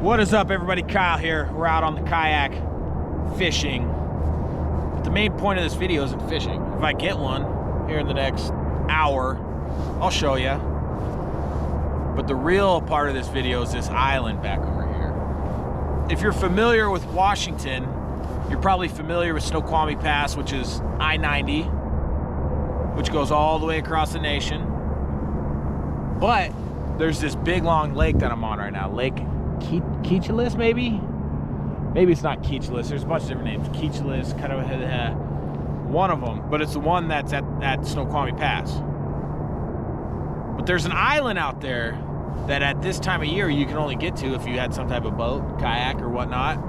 What is up, everybody? Kyle here. We're out on the kayak fishing. But the main point of this video isn't fishing. If I get one here in the next hour, I'll show you. But the real part of this video is this island back over here. If you're familiar with Washington, you're probably familiar with Snoqualmie Pass, which is I-90, which goes all the way across the nation. But there's this big long lake that I'm on right now, Lake Keechilis, maybe? Maybe it's not Keechilis. There's a bunch of different names. Keechilis, kind of one of them, but it's the one that's at Snoqualmie Pass. But there's an island out there that at this time of year you can only get to if you had some type of boat, kayak, or whatnot.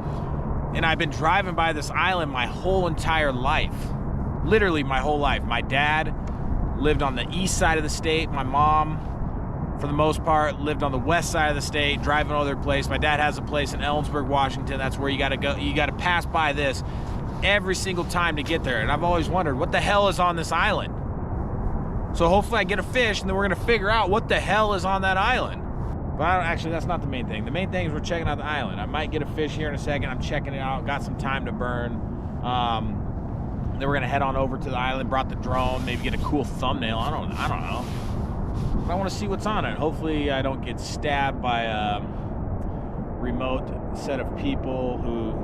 And I've been driving by this island my whole entire life. Literally my whole life. My dad lived on the east side of the state. My mom, for the most part, lived on the west side of the state, driving all over their place. My dad has a place in Ellensburg, Washington. That's where you gotta go. You gotta pass by this every single time to get there. And I've always wondered, what the hell is on this island? So hopefully I get a fish, and then we're gonna figure out what the hell is on that island. But actually, that's not the main thing. The main thing is we're checking out the island. I might get a fish here in a second. I'm checking it out. Got some time to burn. Then we're gonna head on over to the island. Brought the drone. Maybe get a cool thumbnail. I don't know. I want to see what's on it. Hopefully I don't get stabbed by a remote set of people who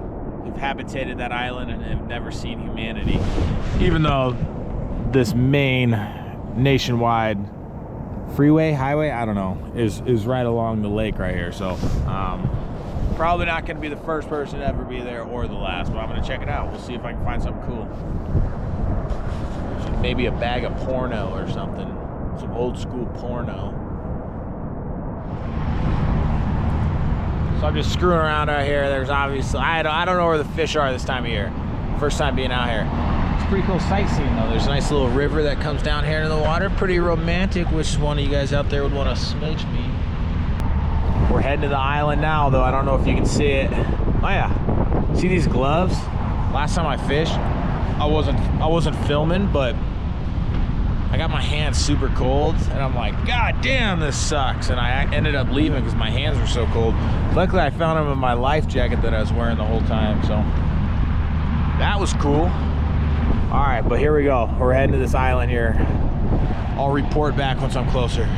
have habitated that island and have never seen humanity. Even though this main nationwide freeway, highway, I don't know, is right along the lake right here. So probably not going to be the first person to ever be there or the last, but I'm going to check it out. We'll see if I can find something cool. Maybe a bag of porno or something. Some old school porno. So I'm just screwing around out here. There's obviously, I don't know where the fish are this time of year. First time being out here. It's pretty cool sightseeing though. There's a nice little river that comes down here into the water. Pretty romantic. Which one of you guys out there would want to smooch me? We're heading to the island now though. I don't know if you can see it. Oh yeah. See these gloves? Last time I fished, I wasn't filming, but I got my hands super cold, and I'm like, God damn, this sucks. And I ended up leaving because my hands were so cold. Luckily, I found them in my life jacket that I was wearing the whole time, so that was cool. All right, but here we go. We're heading to this island here. I'll report back once I'm closer.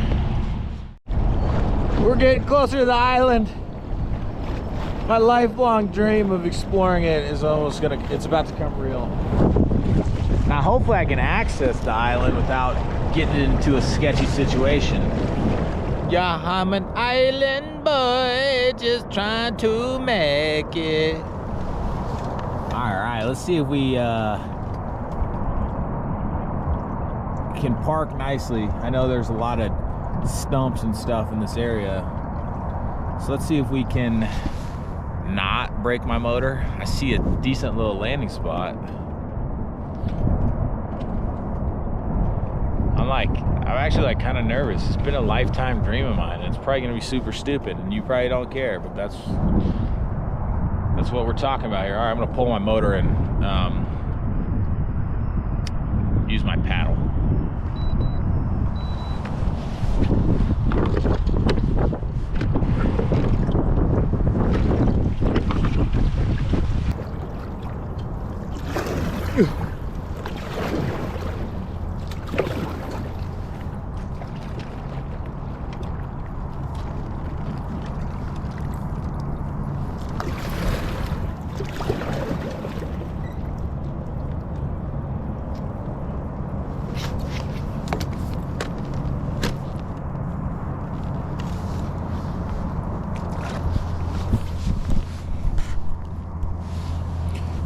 We're getting closer to the island. My lifelong dream of exploring it is it's about to come real. Now, hopefully I can access the island without getting into a sketchy situation. Yeah, I'm an island boy, just trying to make it. All right, let's see if we can park nicely. I know there's a lot of stumps and stuff in this area. So let's see if we can not break my motor. I see a decent little landing spot. I'm actually kind of nervous. It's been a lifetime dream of mine. It's probably gonna be super stupid, and you probably don't care, but that's what we're talking about here. All right, I'm gonna pull my motor and use my paddle.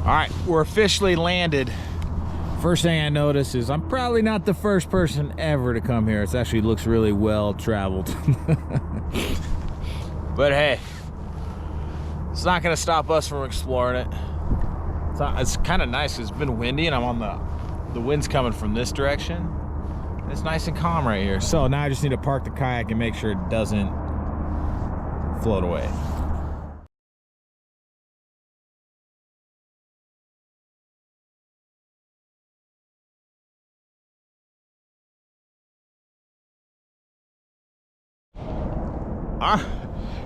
All right, we're officially landed. First thing I notice is I'm probably not the first person ever to come here. It actually looks really well traveled. But hey, it's not gonna stop us from exploring it. It's kind of nice. It's been windy and I'm on the wind's coming from this direction. It's nice and calm right here. So now I just need to park the kayak and make sure it doesn't float away.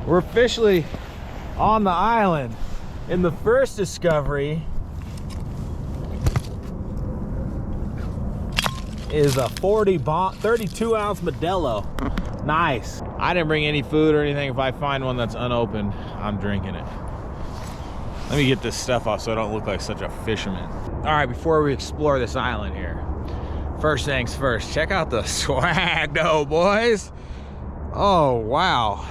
We're officially on the island. In the first discovery is a 32 ounce Modelo. Nice. I didn't bring any food or anything. If I find one that's unopened, I'm drinking it. Let me get this stuff off so I don't look like such a fisherman. All right, before we explore this island here, first things first, check out the swag though, boys. Oh, wow.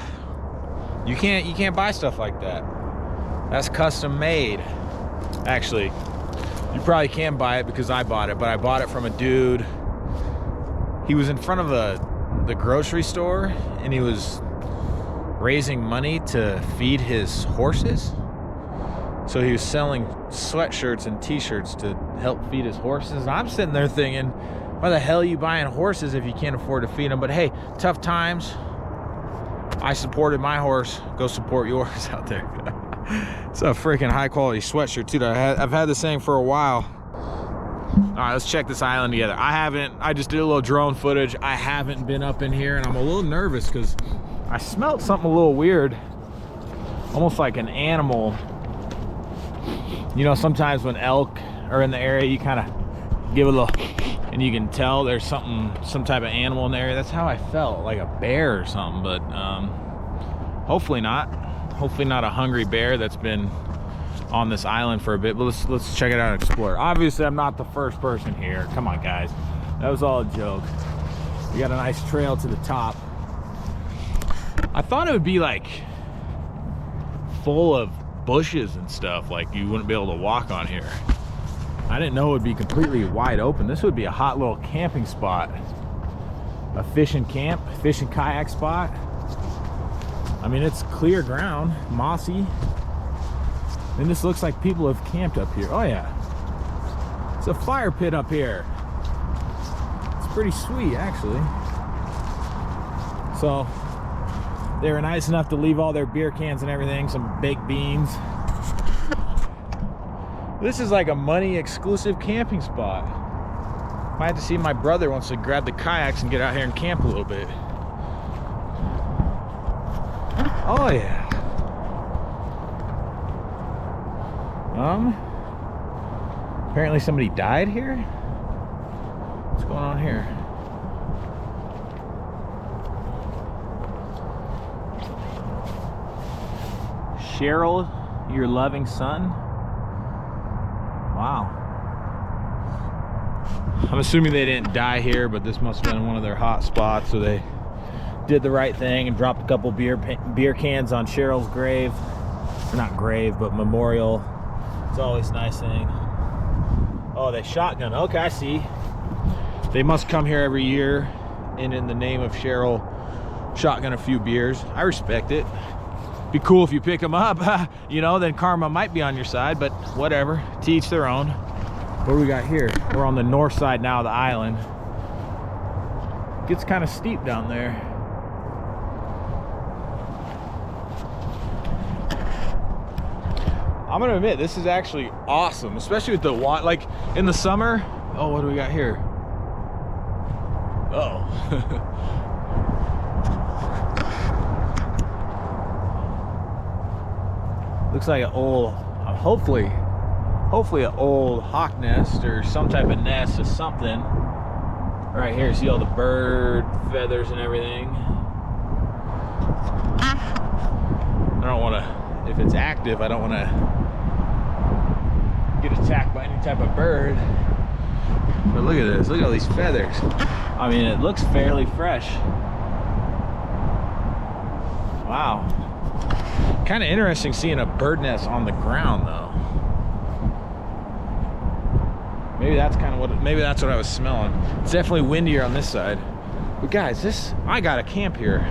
You can't buy stuff like that. That's custom made. Actually, you probably can buy it because I bought it, but I bought it from a dude. He was in front of the grocery store and he was raising money to feed his horses. So he was selling sweatshirts and t-shirts to help feed his horses. And I'm sitting there thinking, why the hell are you buying horses if you can't afford to feed them? But hey, tough times. I supported my horse. Go support yours out there. It's a freaking high quality sweatshirt too. I've had this thing for a while. All right, let's check this island together. I just did a little drone footage. I haven't been up in here and I'm a little nervous because I smelled something a little weird. Almost like an animal. You know, sometimes when elk are in the area, you kind of give a little, and you can tell there's some type of animal in the area. That's how I felt, like a bear or something, but hopefully not. Hopefully not a hungry bear that's been on this island for a bit, but let's check it out and explore. Obviously, I'm not the first person here. Come on, guys. That was all a joke. We got a nice trail to the top. I thought it would be like full of bushes and stuff, like you wouldn't be able to walk on here. I didn't know it would be completely wide open. This would be a hot little camping spot. A fishing camp, fishing kayak spot. I mean, it's clear ground, mossy. And this looks like people have camped up here. Oh yeah. It's a fire pit up here. It's pretty sweet, actually. So they were nice enough to leave all their beer cans and everything, some baked beans. This is like a money exclusive camping spot. Might have to see if my brother wants to grab the kayaks and get out here and camp a little bit. Oh yeah. Apparently somebody died here. What's going on here? Cheryl, your loving son. Wow. I'm assuming they didn't die here, but this must have been one of their hot spots, so they did the right thing and dropped a couple beer cans on Cheryl's grave. Or not grave, but memorial. It's always a nice thing. Oh, they shotgun. Okay, I see. They must come here every year and in the name of Cheryl shotgun a few beers. I respect it. Be cool if you pick them up. You know, then karma might be on your side, but whatever. To each their own. What do we got here? We're on the north side now of the island. It gets kind of steep down there. I'm gonna admit, this is actually awesome, especially with the water. Like in the summer. Oh, what do we got here? Oh. Looks like an old, hopefully an old hawk nest or some type of nest or something. Right here, see all the bird feathers and everything. I don't want to, if it's active, I don't want to get attacked by any type of bird. But look at this, look at all these feathers. I mean, it looks fairly fresh. Wow. Kind of interesting seeing a bird nest on the ground though. Maybe that's kind of what, maybe that's what I was smelling. It's definitely windier on this side. But guys, I got a camp here.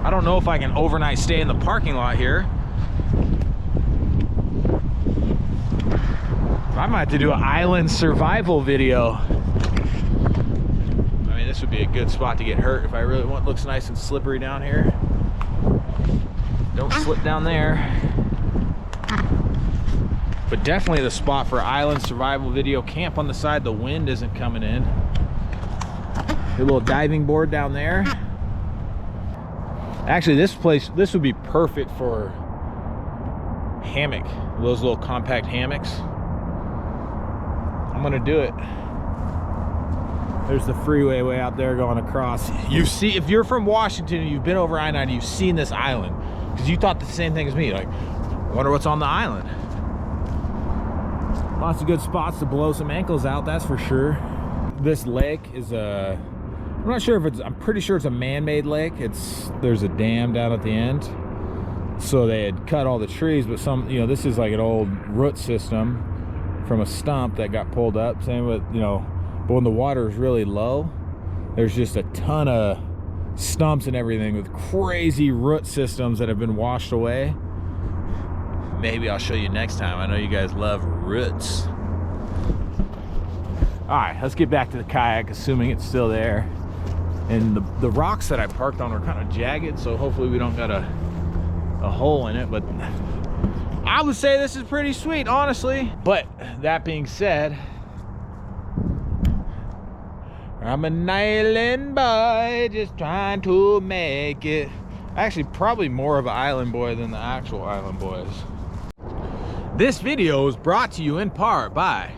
I don't know if I can overnight stay in the parking lot here. I might have to do an island survival video. I mean, this would be a good spot to get hurt if I really want. It looks nice and slippery down here. Don't slip down there. But definitely the spot for island survival video. Camp on the side, the wind isn't coming in. A little diving board down there. Actually, this would be perfect for hammock, those little compact hammocks. I'm gonna do it. There's the freeway way out there going across. You see, if you're from Washington and you've been over I-90, you've seen this island, because you thought the same thing as me. Like, I wonder what's on the island. Lots of good spots to blow some ankles out, that's for sure. This lake is I'm not sure if it's, I'm pretty sure it's a man-made lake. There's a dam down at the end. So they had cut all the trees, but some, you know, this is like an old root system from a stump that got pulled up. Same with, you know, but when the water is really low, there's just a ton of stumps and everything with crazy root systems that have been washed away. Maybe I'll show you next time. I know you guys love roots. All right, let's get back to the kayak, assuming it's still there. And the rocks that I parked on are kind of jagged, so hopefully we don't got a hole in it, but I would say this is pretty sweet, honestly. But that being said, I'm an island boy just trying to make it. Actually, probably more of an island boy than the actual island boys. This video is brought to you in part by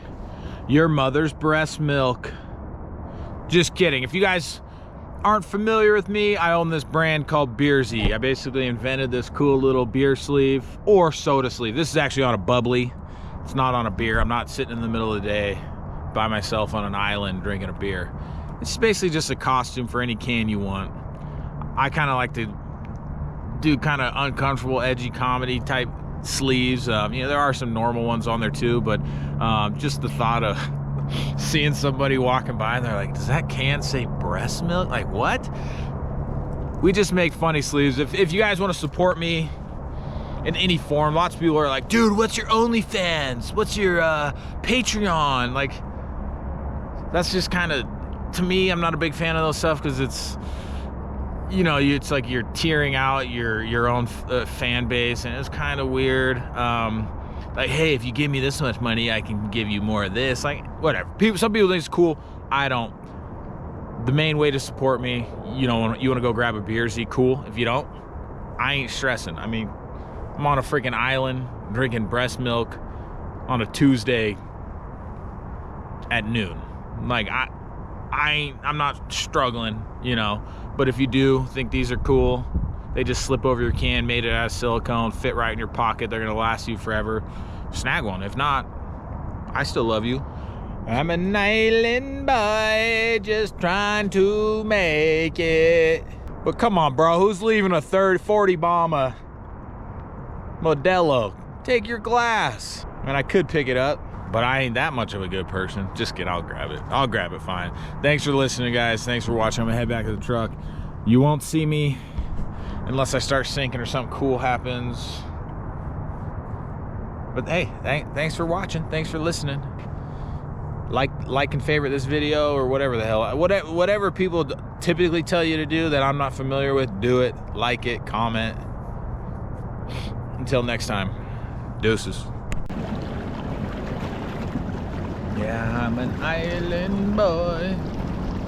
your mother's breast milk. Just kidding. If you guys aren't familiar with me, I own this brand called Beersy. I basically invented this cool little beer sleeve or soda sleeve. This is actually on a bubbly. It's not on a beer. I'm not sitting in the middle of the day by myself on an island drinking a beer. It's basically just a costume for any can you want. I kind of like to do kind of uncomfortable, edgy comedy type sleeves. You know, there are some normal ones on there too, but just the thought of seeing somebody walking by and they're like, does that can say breast milk? Like, what? We just make funny sleeves. If you guys want to support me in any form, lots of people are like, dude, what's your OnlyFans? What's your Patreon? Like, that's just kind of, to me, I'm not a big fan of those stuff, because it's, you know, it's like you're tearing out your own fan base, and it's kind of weird. Like, hey, if you give me this much money, I can give you more of this. Like, whatever. Some people think it's cool. I don't. The main way to support me, you know, you want to go grab a Beersy, cool. If you don't, I ain't stressing. I mean, I'm on a freaking island drinking breast milk on a Tuesday at noon. Like, I'm not struggling, you know. But if you do think these are cool, they just slip over your can, made it out of silicone, fit right in your pocket. They're gonna last you forever. Snag one. If not, I still love you. I'm an island boy just trying to make it. But come on, bro, who's leaving a 40 bomber Modelo? Take your glass. I mean, I could pick it up, but I ain't that much of a good person. Just kidding, I'll grab it. I'll grab it, fine. Thanks for listening, guys. Thanks for watching. I'm gonna head back to the truck. You won't see me unless I start sinking or something cool happens. But hey, thanks for watching. Thanks for listening. Like and favorite this video, or whatever the hell. Whatever people typically tell you to do that I'm not familiar with, do it. Like it, comment. Until next time, deuces. Yeah, I'm an island boy.